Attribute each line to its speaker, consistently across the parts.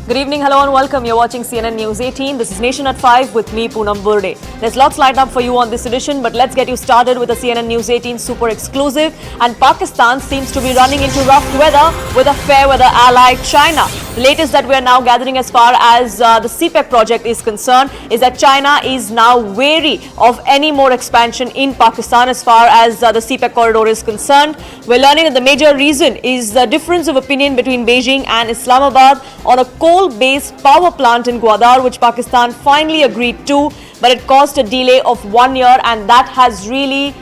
Speaker 1: Good evening, hello and welcome. You're watching CNN News 18. This is Nation at 5 with me, Poonam Burde. There's lots lined up for you on this edition, but let's get you started with a CNN News 18 super exclusive. And Pakistan seems to be running into rough weather with a fair weather ally, China. The latest that we are now gathering as far as the CPEC project is concerned is that China is now wary of any more expansion in Pakistan as far as the CPEC corridor is concerned. We're learning that the major reason is the difference of opinion between Beijing and Islamabad on a coal-based power plant in Gwadar, which Pakistan finally agreed to, but it caused a delay of 1 year, and that has really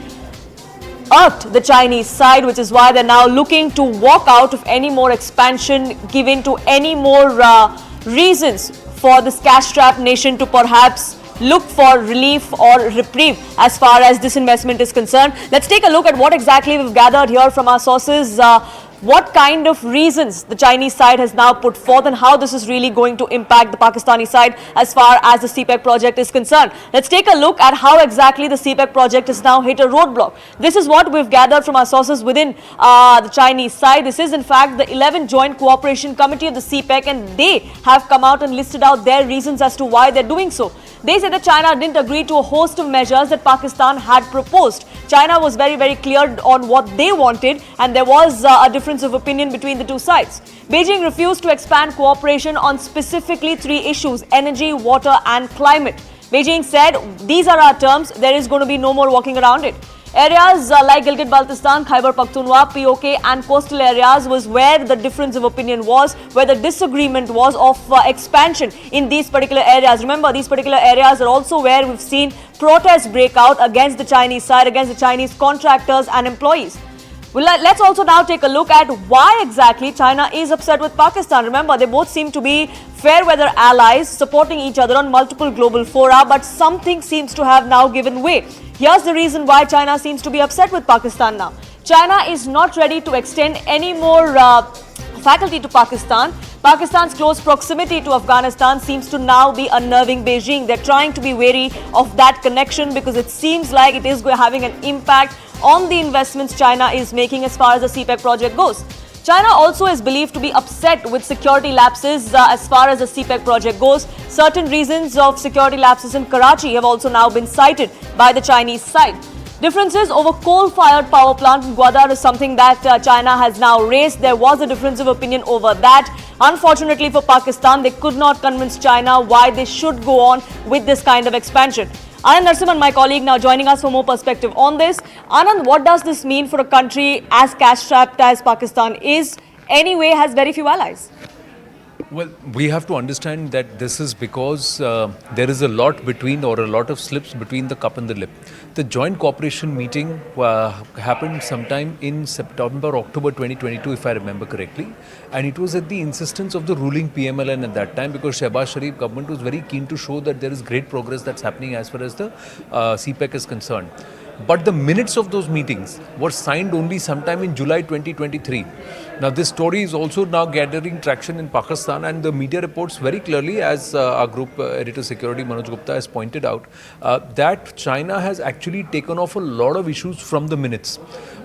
Speaker 1: irked the Chinese side, which is why they're now looking to walk out of any more expansion, given to any more reasons for this cash-strapped nation to perhaps look for relief or reprieve as far as this investment is concerned. Let's take a look at what exactly we've gathered here from our sources. What kind of reasons the Chinese side has now put forth and how this is really going to impact the Pakistani side as far as the CPEC project is concerned. Let's take a look at how exactly the CPEC project has now hit a roadblock. This is what we've gathered from our sources within the Chinese side. This is in fact the 11th Joint Cooperation Committee of the CPEC, and they have come out and listed out their reasons as to why they're doing so. They say that China didn't agree to a host of measures that Pakistan had proposed. China was very clear on what they wanted, and there was a difference of opinion between the two sides. Beijing refused to expand cooperation on specifically three issues: energy, water and climate. Beijing said, these are our terms, there is going to be no more walking around it. Areas like Gilgit-Baltistan, Khyber Pakhtunkhwa, POK and coastal areas was where the difference of opinion was, where the disagreement was of expansion in these particular areas. Remember, these particular areas are also where we've seen protests break out against the Chinese side, against the Chinese contractors and employees. Well, let's also now take a look at why exactly China is upset with Pakistan. Remember, they both seem to be fair weather allies, supporting each other on multiple global fora, but something seems to have now given way. Here's the reason why China seems to be upset with Pakistan now. China is not ready to extend any more faculty to Pakistan. Pakistan's close proximity to Afghanistan seems to now be unnerving Beijing. They're trying to be wary of that connection because it seems like it is having an impact on the investments China is making as far as the CPEC project goes. China also is believed to be upset with security lapses as far as the CPEC project goes. Certain reasons of security lapses in Karachi have also now been cited by the Chinese side. Differences over coal-fired power plant in Gwadar is something that China has now raised. There was a difference of opinion over that. Unfortunately for Pakistan, they could not convince China why they should go on with this kind of expansion. Anand Narasimhan, my colleague, now joining us for more perspective on this. Anand, what does this mean for a country as cash-strapped as Pakistan is, anyway has very few allies?
Speaker 2: Well, we have to understand that this is because there is a lot between, or a lot of slips between the cup and the lip. The joint cooperation meeting happened sometime in September, October 2022, if I remember correctly. And it was at the insistence of the ruling PMLN at that time, because Shehbaz Sharif government was very keen to show that there is great progress that's happening as far as the CPEC is concerned. But the minutes of those meetings were signed only sometime in July 2023. Now, this story is also now gathering traction in Pakistan, and the media reports very clearly, as our group editor security Manoj Gupta has pointed out, that China has actually taken off a lot of issues from the minutes.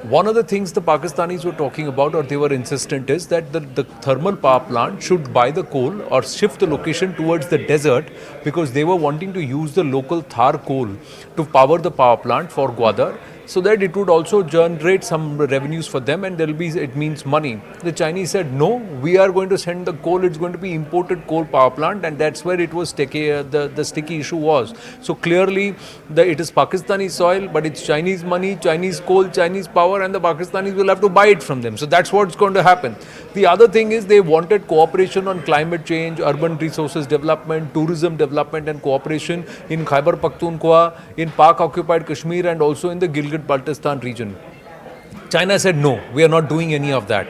Speaker 2: One of the things the Pakistanis were talking about, or they were insistent, is that the thermal power plant should buy the coal or shift the location towards the desert, because they were wanting to use the local Thar coal to power the power plant for Gwadar, so that it would also generate some revenues for them, and it means money. The Chinese said, no, we are going to send the coal, it's going to be imported coal power plant, and that's where it was sticky, the sticky issue was. So clearly, it is Pakistani soil, but it's Chinese money, Chinese coal, Chinese power, and the Pakistanis will have to buy it from them. So that's what's going to happen. The other thing is they wanted cooperation on climate change, urban resources development, tourism development and cooperation in Khyber Pakhtunkhwa, in Pak-occupied Kashmir, and also in the Gilgit-Baltistan region. China said, no, we are not doing any of that.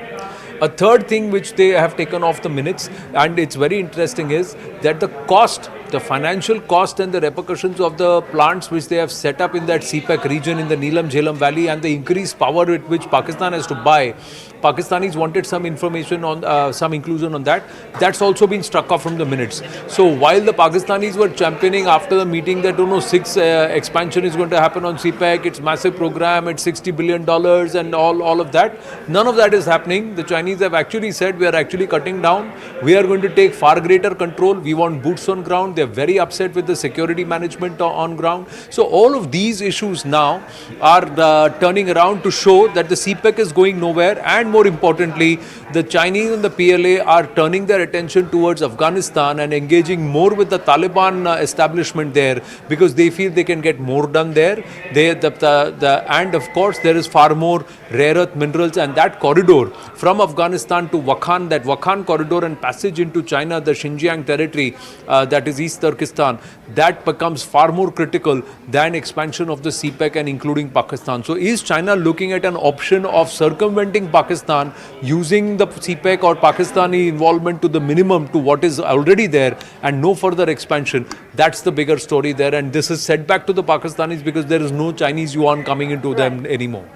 Speaker 2: A third thing which they have taken off the minutes, and it's very interesting, is that the cost the financial cost and the repercussions of the plants which they have set up in that CPEC region in the Neelam Jhelum Valley and the increased power with which Pakistan has to buy. Pakistanis wanted some information on some inclusion on that. That's also been struck off from the minutes. So while the Pakistanis were championing after the meeting that six expansion is going to happen on CPEC, it's massive program, it's $60 billion and all of that. None of that is happening. The Chinese have actually said we are actually cutting down. We are going to take far greater control. We want boots on ground. They're very upset with the security management on ground. So all of these issues now are turning around to show that the CPEC is going nowhere, and more importantly, the Chinese and the PLA are turning their attention towards Afghanistan and engaging more with the Taliban establishment there because they feel they can get more done there. And of course, there is far more rare earth minerals, and that corridor from Afghanistan to Wakhan, that Wakhan corridor and passage into China, the Xinjiang territory, that is East Turkestan, that becomes far more critical than expansion of the CPEC and including Pakistan. So is China looking at an option of circumventing Pakistan using the CPEC or Pakistani involvement to the minimum to what is already there and no further expansion? That's the bigger story there, and this is setback to the Pakistanis because there is no Chinese yuan coming into them anymore.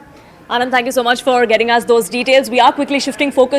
Speaker 1: Anand, thank you so much for getting us those details. We are quickly shifting focus